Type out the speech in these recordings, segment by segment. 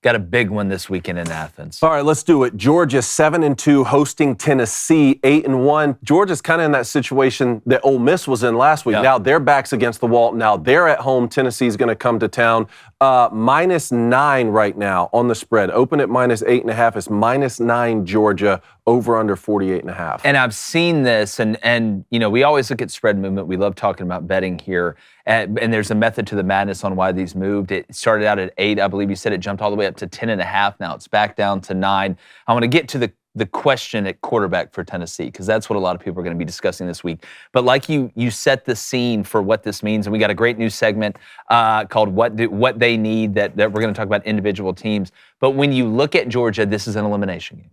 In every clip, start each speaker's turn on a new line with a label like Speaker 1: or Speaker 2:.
Speaker 1: got a big one this weekend in Athens.
Speaker 2: All right, let's do it. Georgia 7-2 hosting Tennessee 8-1. Georgia's kind of in that situation that Ole Miss was in last week.
Speaker 1: Yeah.
Speaker 2: Now their back's against the wall. Now they're at home. Tennessee's going to come to town. -9 right now on the spread. Open at -8.5. It's -9 Georgia, over under 48.5.
Speaker 1: And I've seen this, and you know, we always look at spread movement. We love talking about betting here, and there's a method to the madness on why these moved. It started out at 8, I believe you said. It jumped all the way up to 10.5. Now it's back down to 9. I want to get to the question at quarterback for Tennessee, because that's what a lot of people are going to be discussing this week. But like you set the scene for what this means, and we got a great new segment called What They Need that we're going to talk about individual teams. But when you look at Georgia, this is an elimination game.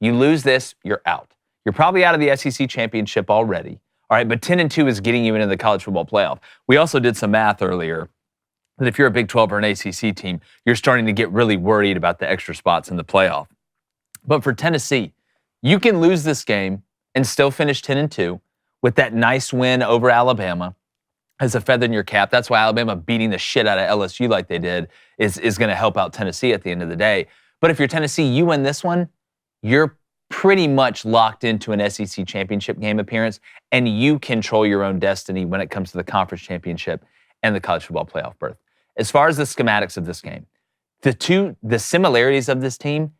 Speaker 1: You lose this, you're out. You're probably out of the SEC championship already. All right, but 10-2 is getting you into the college football playoff. We also did some math earlier that if you're a Big 12 or an ACC team, you're starting to get really worried about the extra spots in the playoff. But for Tennessee, you can lose this game and still finish 10-2 with that nice win over Alabama as a feather in your cap. That's why Alabama beating the shit out of LSU like they did is going to help out Tennessee at the end of the day. But if you're Tennessee, you win this one, you're pretty much locked into an SEC championship game appearance, and you control your own destiny when it comes to the conference championship and the college football playoff berth. As far as the schematics of this game, the similarities of this team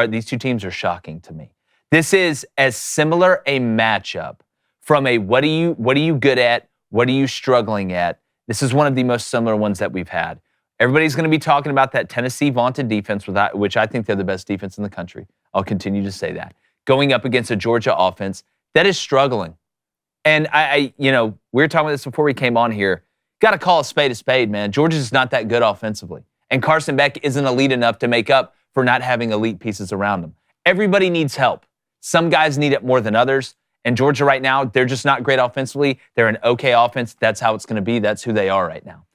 Speaker 1: these two teams are shocking to me. This is as similar a matchup from a what are you good at, what are you struggling at. This is one of the most similar ones that we've had. Everybody's going to be talking about that Tennessee vaunted defense, which I think they're the best defense in the country. I'll continue to say that. Going up against a Georgia offense that is struggling. And we were talking about this before we came on here. Got to call a spade, man. Georgia's not that good offensively. And Carson Beck isn't elite enough to make up for not having elite pieces around him. Everybody needs help. Some guys need it more than others. And Georgia right now, they're just not great offensively. They're an okay offense. That's how it's going to be. That's who they are right now.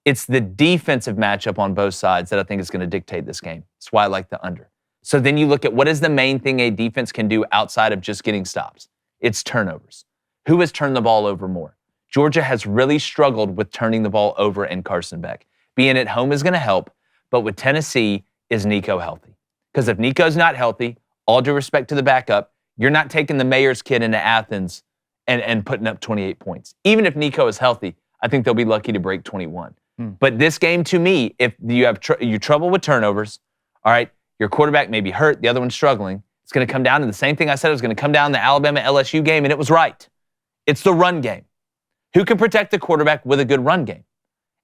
Speaker 1: It's the defensive matchup on both sides that I think is going to dictate this game. That's why I like the under. So then you look at what is the main thing a defense can do outside of just getting stops. It's turnovers. Who has turned the ball over more? Georgia has really struggled with turning the ball over and Carson Beck. Being at home is going to help, but with Tennessee, is Nico healthy? Because if Nico's not healthy, all due respect to the backup, you're not taking the mayor's kid into Athens and putting up 28 points. Even if Nico is healthy, I think they'll be lucky to break 21. But this game, to me, if you have you trouble with turnovers, all right, your quarterback may be hurt, the other one's struggling, it's going to come down to the same thing I said it was going to come down to the Alabama-LSU game, and it was right. It's the run game. Who can protect the quarterback with a good run game?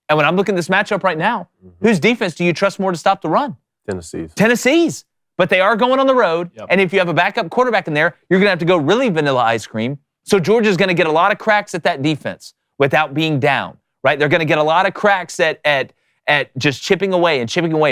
Speaker 1: And when I'm looking at this matchup right now, whose defense do you trust more to stop the run? Tennessee's. But they are going on the road, and if you have a backup quarterback in there, you're going to have to go really vanilla ice cream. So Georgia's going to get a lot of cracks at that defense without being down, right? They're going to get a lot of cracks at just chipping away.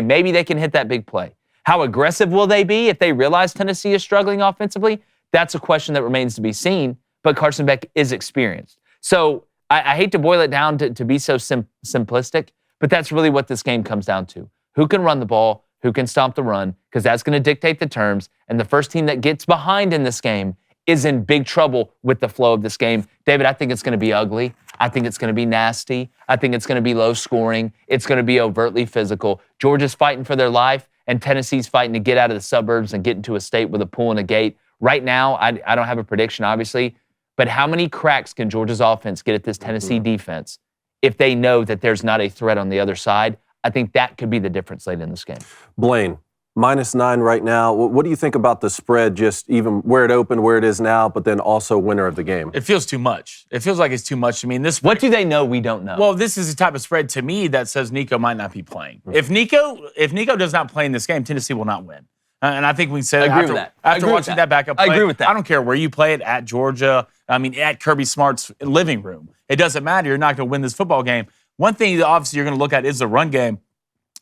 Speaker 1: Maybe they can hit that big play. How aggressive will they be if they realize Tennessee is struggling offensively? That's a question that remains to be seen, but Carson Beck is experienced. So I hate to boil it down to be so simplistic, but that's really what this game comes down to. Who can run the ball? Who can stop the run? Because that's going to dictate the terms. And the first team that gets behind in this game is in big trouble with the flow of this game. David, I think it's going to be ugly. I think it's going to be nasty. I think it's going to be low scoring. It's going to be overtly physical. Georgia's fighting for their life, and Tennessee's fighting to get out of the suburbs and get into a state with a pool and a gate. Right now, I don't have a prediction, obviously, but how many cracks can Georgia's offense get at this Tennessee defense if they know that there's not a threat on the other side? I think that could be the difference late in this game.
Speaker 2: Blaine, -9 right now. What do you think about the spread, just even where it opened, where it is now, but then also winner of the game?
Speaker 3: It feels too much. It feels like it's too much. I mean, this.
Speaker 1: What do they know we don't know?
Speaker 3: Well, this is the type of spread to me that says Nico might not be playing. If Nico does not play in this game, Tennessee will not win. And I think we can say that after watching that backup play.
Speaker 1: I agree with that.
Speaker 3: I don't care where you play it, at Georgia, at Kirby Smart's living room. It doesn't matter. You're not going to win this football game. One thing that obviously you're going to look at is the run game.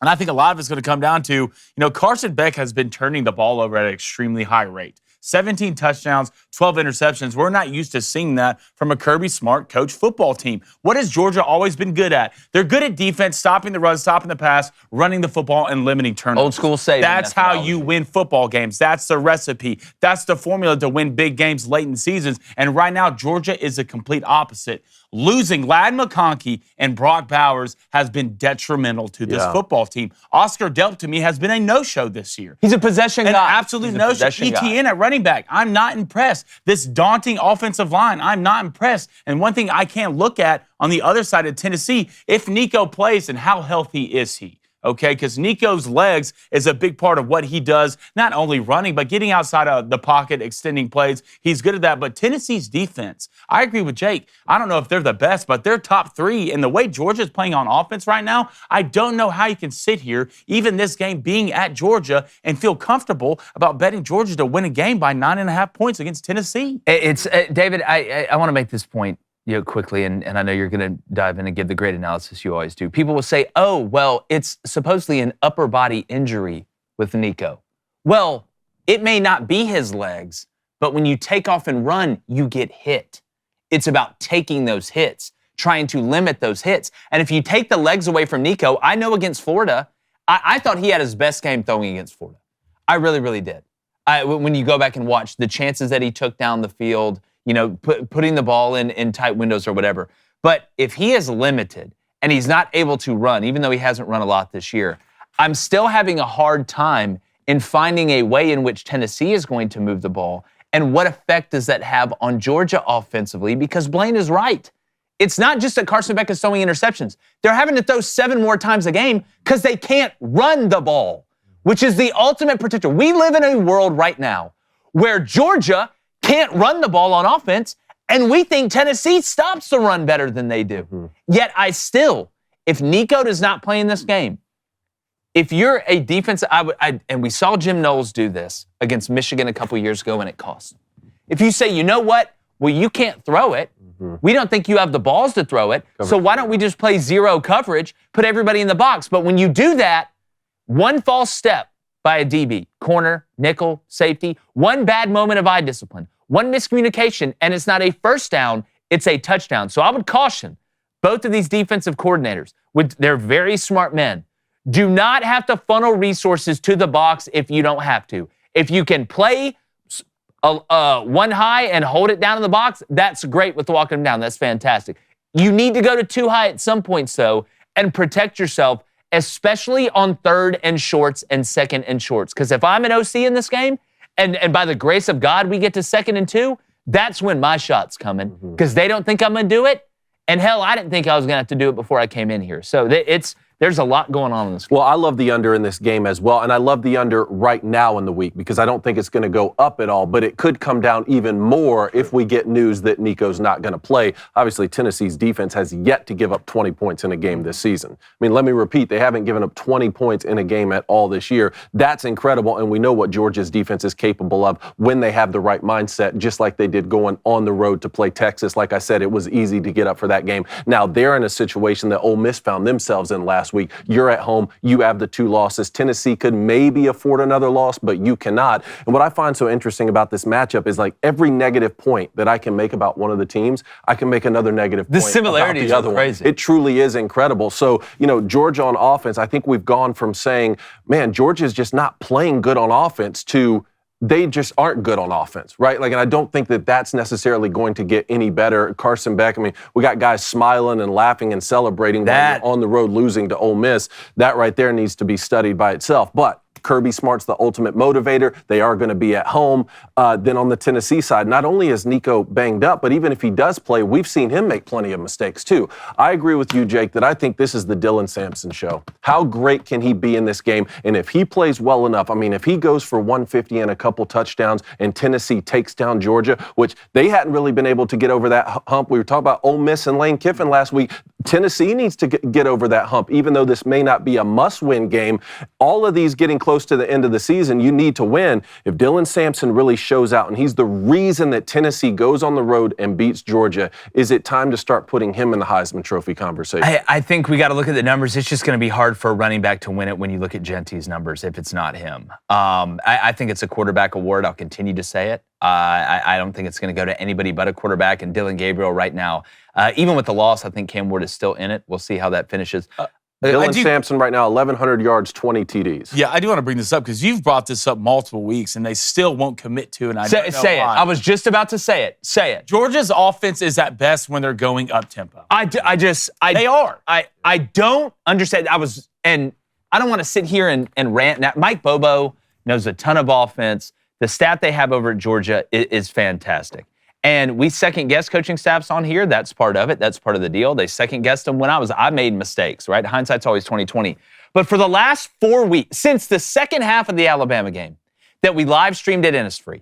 Speaker 3: And I think a lot of it's going to come down to, Carson Beck has been turning the ball over at an extremely high rate. 17 touchdowns, 12 interceptions. We're not used to seeing that from a Kirby Smart coach football team. What has Georgia always been good at? They're good at defense, stopping the run, stopping the pass, running the football, and limiting turnovers.
Speaker 1: Old school saving.
Speaker 3: That's how you win football games. That's the recipe. That's the formula to win big games late in seasons. And right now, Georgia is the complete opposite. Losing Ladd McConkey and Brock Bowers has been detrimental to this football team. Oscar Delp, to me, has been a no-show this year.
Speaker 1: He's a possession
Speaker 3: An
Speaker 1: guy.
Speaker 3: absolute no-show. ETN at running back, I'm not impressed. This daunting offensive line, I'm not impressed. And one thing I can't look at on the other side of Tennessee, if Nico plays, and how healthy is he? Okay, because Nico's legs is a big part of what he does, not only running, but getting outside of the pocket, extending plays. He's good at that. But Tennessee's defense, I agree with Jake. I don't know if they're the best, but they're top 3. And the way Georgia's playing on offense right now, I don't know how you can sit here, even this game being at Georgia, and feel comfortable about betting Georgia to win a game by 9.5 points against Tennessee.
Speaker 1: It's David, I want to make this point quickly, and I know you're going to dive in and give the great analysis you always do. People will say, oh, well, it's supposedly an upper body injury with Nico. Well, it may not be his legs, but when you take off and run, you get hit. It's about taking those hits, trying to limit those hits. And if you take the legs away from Nico, I know against Florida, I thought he had his best game throwing against Florida. I really, really did. When you go back and watch the chances that he took down the field, putting the ball in tight windows or whatever. But if he is limited and he's not able to run, even though he hasn't run a lot this year, I'm still having a hard time in finding a way in which Tennessee is going to move the ball. And what effect does that have on Georgia offensively? Because Blaine is right. It's not just that Carson Beck is throwing interceptions. They're having to throw 7 more times a game because they can't run the ball, which is the ultimate protector. We live in a world right now where Georgia can't run the ball on offense, and we think Tennessee stops the run better than they do. Mm-hmm. Yet if Nico does not play in this game, if you're a defense, and we saw Jim Knowles do this against Michigan a couple years ago, and it cost him. If you say, you know what, well, you can't throw it. Mm-hmm. We don't think you have the balls to throw it, so why don't we just play zero coverage, put everybody in the box? But when you do that, one false step by a DB, corner, nickel, safety, one bad moment of eye discipline, one miscommunication, and it's not a first down, it's a touchdown. So I would caution both of these defensive coordinators, they're very smart men, do not have to funnel resources to the box if you don't have to. If you can play one high and hold it down in the box, that's great with walking them down. That's fantastic. You need to go to 2 high at some points, though, and protect yourself, especially on 3rd and shorts and 2nd and shorts. Because if I'm an OC in this game, and by the grace of God, we get to 2nd and 2, that's when my shot's coming. Because they don't think I'm going to do it. And hell, I didn't think I was going to have to do it before I came in here. So there's a lot going on in this game.
Speaker 2: Well, I love the under in this game as well, and I love the under right now in the week because I don't think it's going to go up at all, but it could come down even more if we get news that Nico's not going to play. Obviously, Tennessee's defense has yet to give up 20 points in a game this season. I mean, let me repeat, they haven't given up 20 points in a game at all this year. That's incredible, and we know what Georgia's defense is capable of when they have the right mindset, just like they did going on the road to play Texas. Like I said, it was easy to get up for that game. Now, they're in a situation that Ole Miss found themselves in last week. You're at home. You have the 2 losses. Tennessee could maybe afford another loss, but you cannot. And what I find so interesting about this matchup is like every negative point that I can make about one of the teams, I can make another negative point
Speaker 1: the similarities
Speaker 2: about the other
Speaker 1: are crazy.
Speaker 2: One. It truly is incredible. So, Georgia on offense, I think we've gone from saying, man, Georgia's just not playing good on offense to they just aren't good on offense, right? And I don't think that that's necessarily going to get any better. Carson Beck, we got guys smiling and laughing and celebrating that on the road losing to Ole Miss. That right there needs to be studied by itself. But Kirby Smart's the ultimate motivator. They are going to be at home. Then on the Tennessee side, not only is Nico banged up, but even if he does play, we've seen him make plenty of mistakes too. I agree with you, Jake, that I think this is the Dylan Sampson show. How great can he be in this game? And if he plays well enough, if he goes for 150 and a couple touchdowns and Tennessee takes down Georgia, which they hadn't really been able to get over that hump. We were talking about Ole Miss and Lane Kiffin last week. Tennessee needs to get over that hump, even though this may not be a must-win game. All of these getting close to the end of the season, you need to win. If Dylan Sampson really shows out and he's the reason that Tennessee goes on the road and beats Georgia, is it time to start putting him in the Heisman Trophy conversation?
Speaker 1: I think we got to look at the numbers. It's just going to be hard for a running back to win it when you look at Genty's numbers if it's not him. I think it's a quarterback award. I'll continue to say it. I don't think it's going to go to anybody but a quarterback, and Dylan Gabriel right now, even with the loss, I think Cam Ward is still in it. We'll see how that finishes.
Speaker 2: Dylan
Speaker 3: do-
Speaker 2: Sampson right now, 1,100 yards, 20 TDs.
Speaker 3: Yeah, I do want to bring this up because you've brought this up multiple weeks and they still won't commit to it. And I don't know
Speaker 1: Say it.
Speaker 3: why.
Speaker 1: I was just about to say it. Say it.
Speaker 3: Georgia's offense is at best when they're going up tempo. They are.
Speaker 1: I don't understand. And I don't want to sit here and rant. Now, Mike Bobo knows a ton of offense. The staff they have over at Georgia is fantastic. And we second-guess coaching staffs on here. That's part of it. That's part of the deal. They second-guessed them when I made mistakes, right? Hindsight's always 20/20. But for the last 4 weeks, since the second half of the Alabama game that we live streamed at Innisfree,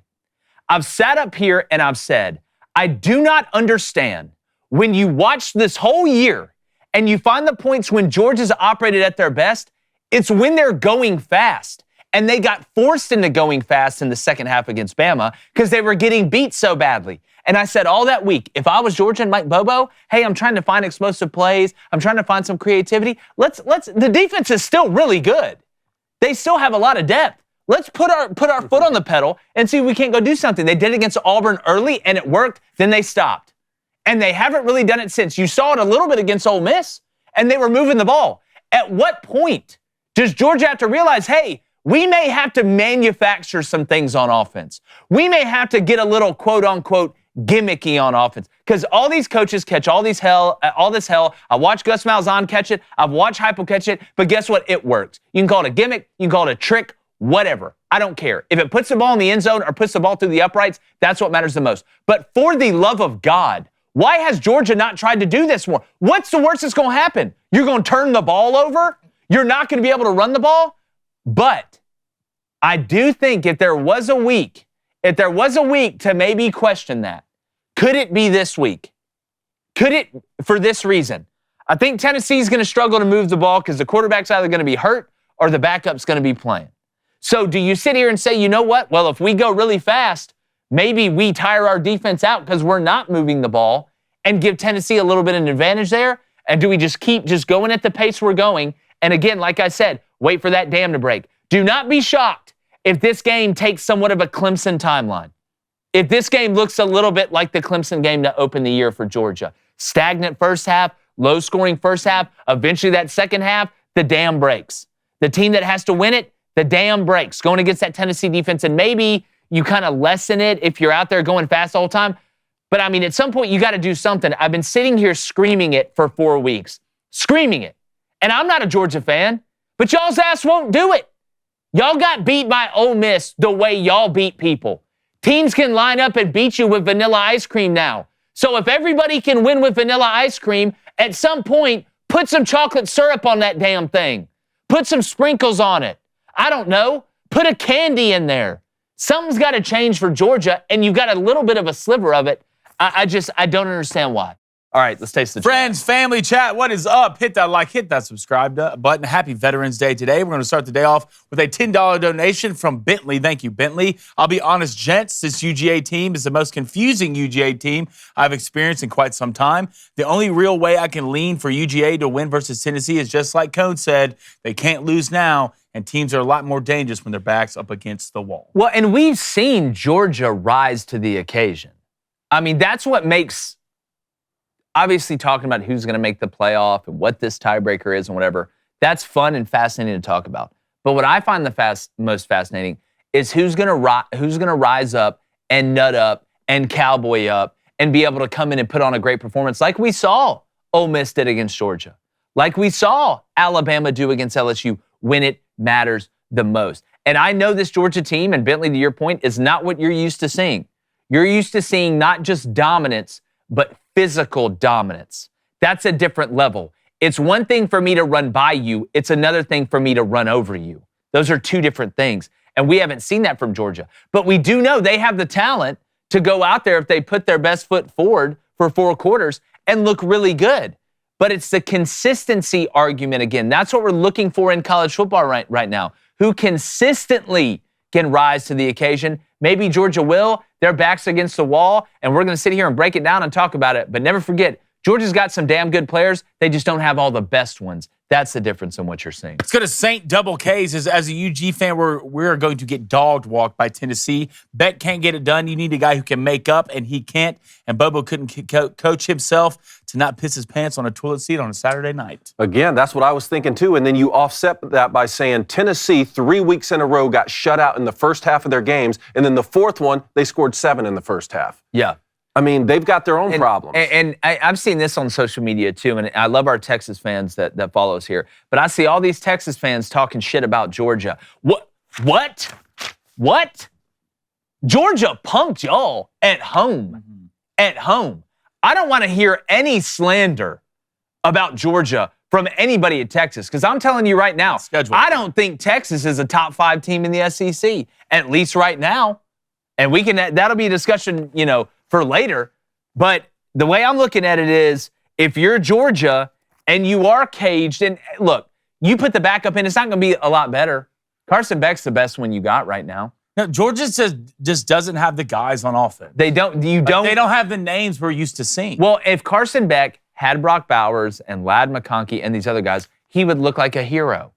Speaker 1: I've sat up here and I've said, I do not understand when you watch this whole year and you find the points when Georgia's operated at their best, it's when they're going fast. And they got forced into going fast in the second half against Bama because they were getting beat so badly. And I said all that week, if I was Georgia and Mike Bobo, hey, I'm trying to find explosive plays. I'm trying to find some creativity. The defense is still really good. They still have a lot of depth. Let's put our foot on the pedal and see if we can't go do something. They did it against Auburn early and it worked. Then they stopped. And they haven't really done it since. You saw it a little bit against Ole Miss and they were moving the ball. At what point does Georgia have to realize, hey, we may have to manufacture some things on offense. We may have to get a little quote-unquote gimmicky on offense because all these coaches catch all this hell. I watched Gus Malzahn catch it. I've watched Heupel catch it. But guess what? It works. You can call it a gimmick. You can call it a trick. Whatever. I don't care. If it puts the ball in the end zone or puts the ball through the uprights, that's what matters the most. But for the love of God, why has Georgia not tried to do this more? What's the worst that's going to happen? You're going to turn the ball over? You're not going to be able to run the ball? But I do think if there was a week to maybe question that, could it be this week? Could it, for this reason? I think Tennessee's going to struggle to move the ball because the quarterback's either going to be hurt or the backup's going to be playing. So do you sit here and say, you know what? Well, if we go really fast, maybe we tire our defense out because we're not moving the ball and give Tennessee a little bit of an advantage there? And do we just keep just going at the pace we're going? And again, like I said, wait for that dam to break. Do not be shocked if this game takes somewhat of a Clemson timeline. If this game looks a little bit like the Clemson game to open the year for Georgia. Stagnant first half, low-scoring first half, eventually that second half, the dam breaks. The team that has to win it, the dam breaks. Going against that Tennessee defense, and maybe you kind of lessen it if you're out there going fast all the time. But, I mean, at some point, you got to do something. I've been sitting here screaming it for 4 weeks. Screaming it. And I'm not a Georgia fan, but y'all's ass won't do it. Y'all got beat by Ole Miss the way y'all beat people. Teams can line up and beat you with vanilla ice cream now. So if everybody can win with vanilla ice cream, at some point, put some chocolate syrup on that damn thing. Put some sprinkles on it. I don't know. Put a candy in there. Something's got to change for Georgia, and you've got a little bit of a sliver of it. I don't understand why. All right, let's taste the
Speaker 3: Friends, family, chat, what is up? Hit that like, hit that subscribe button. Happy Veterans Day today. We're going to start the day off with a $10 donation from Bentley. Thank you, Bentley. I'll be honest, gents, this UGA team is the most confusing UGA team I've experienced in quite some time. The only real way I can lean for UGA to win versus Tennessee is just like Cone said, they can't lose now, and teams are a lot more dangerous when their back's up against the wall.
Speaker 1: Well, and we've seen Georgia rise to the occasion. I mean, that's what makes... Obviously, talking about who's going to make the playoff and what this tiebreaker is and whatever, that's fun and fascinating to talk about. But what I find most fascinating is who's going to rise up and nut up and cowboy up and be able to come in and put on a great performance like we saw Ole Miss did against Georgia, like we saw Alabama do against LSU when it matters the most. And I know this Georgia team, and Bentley, to your point, is not what you're used to seeing. You're used to seeing not just dominance, but physical dominance. That's a different level. It's one thing for me to run by you. It's another thing for me to run over you. Those are two different things. And we haven't seen that from Georgia. But we do know they have the talent to go out there if they put their best foot forward for 4 quarters and look really good. But it's the consistency argument again. That's what we're looking for in college football right now. Who consistently can rise to the occasion. Maybe Georgia will. Their back's against the wall, and we're going to sit here and break it down and talk about it. But never forget, Georgia's got some damn good players. They just don't have all the best ones. That's the difference in what you're seeing.
Speaker 3: Let's go to St. Double K's. As a UG fan, we're going to get dog walked by Tennessee. Beck can't get it done. You need a guy who can make up, and he can't. And Bobo couldn't coach himself to not piss his pants on a toilet seat on a Saturday night.
Speaker 2: Again, that's what I was thinking too. And then you offset that by saying Tennessee 3 weeks in a row got shut out in the first half of their games. And then the fourth one, they scored 7 in the first half.
Speaker 1: Yeah.
Speaker 2: I mean, they've got their own problems.
Speaker 1: And I've seen this on social media too, and I love our Texas fans that follow us here. But I see all these Texas fans talking shit about Georgia. What? Georgia punked y'all at home.
Speaker 3: Mm-hmm.
Speaker 1: At home. I don't want to hear any slander about Georgia from anybody at Texas, because I'm telling you right now, I don't think Texas is a top 5 team in the SEC, at least right now. And that'll be a discussion, for later. But the way I'm looking at it is, if you're Georgia and you are caged, and look, you put the backup in, it's not going to be a lot better. Carson Beck's the best one you got right now.
Speaker 3: No, Georgia just doesn't have the guys on offense.
Speaker 1: They don't. They
Speaker 3: don't have the names we're used to seeing.
Speaker 1: Well, if Carson Beck had Brock Bowers and Ladd McConkey and these other guys, he would look like a hero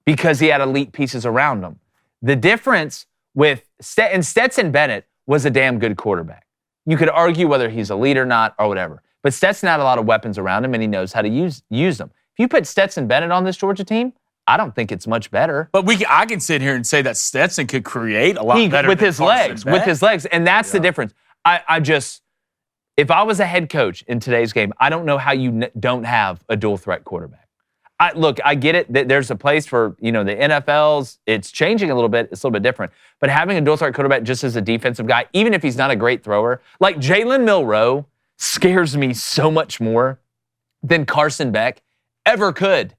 Speaker 1: because he had elite pieces around him. The difference with Stetson Bennett was a damn good quarterback. You could argue whether he's elite or not or whatever. But Stetson had a lot of weapons around him, and he knows how to use them. If you put Stetson Bennett on this Georgia team, I don't think it's much better.
Speaker 3: But I can sit here and say that Stetson could create a lot better
Speaker 1: with
Speaker 3: than
Speaker 1: his legs.
Speaker 3: Beck.
Speaker 1: With his legs, and that's the difference. If I was a head coach in today's game, I don't know how you don't have a dual threat quarterback. I get it. There's a place for, the NFL's. It's changing a little bit. It's a little bit different. But having a dual threat quarterback just as a defensive guy, even if he's not a great thrower, like Jalen Milroe scares me so much more than Carson Beck ever could.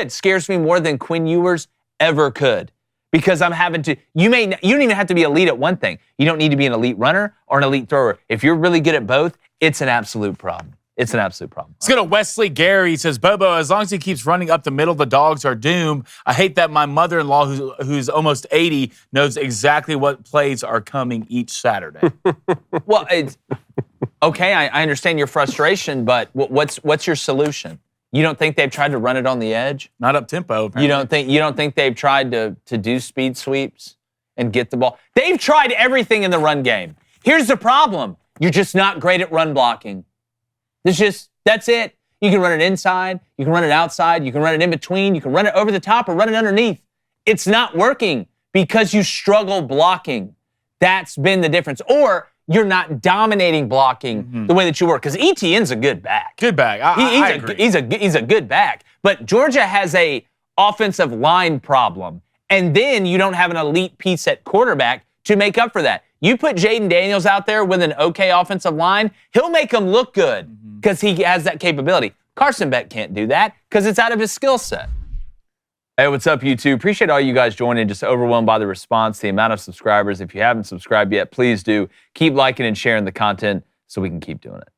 Speaker 1: Scares me more than Quinn Ewers ever could. Because I'm having to, you don't even have to be elite at one thing. You don't need to be an elite runner or an elite thrower. If you're really good at both, it's an absolute problem. It's an absolute problem.
Speaker 3: Let's go to Wesley Gary. He says, Bobo, as long as he keeps running up the middle, the dogs are doomed. I hate that my mother-in-law, who's almost 80, knows exactly what plays are coming each Saturday.
Speaker 1: Well, okay, I understand your frustration, but what's your solution? You don't think they've tried to run it on the edge?
Speaker 3: Not up tempo.
Speaker 1: You don't think they've tried to do speed sweeps and get the ball? They've tried everything in the run game. Here's the problem. You're just not great at run blocking. That's it. You can run it inside, you can run it outside, you can run it in between, you can run it over the top or run it underneath. It's not working because you struggle blocking. That's been the difference. Or you're not dominating blocking the way that you were. Because ETN's a good back.
Speaker 3: Good back. I agree.
Speaker 1: He's a good back. But Georgia has a offensive line problem. And then you don't have an elite piece at quarterback to make up for that. You put Jaden Daniels out there with an okay offensive line, he'll make them look good because he has that capability. Carson Beck can't do that because it's out of his skill set. Hey, what's up, YouTube? Appreciate all you guys joining. Just overwhelmed by the response, the amount of subscribers. If you haven't subscribed yet, please do. Keep liking and sharing the content so we can keep doing it.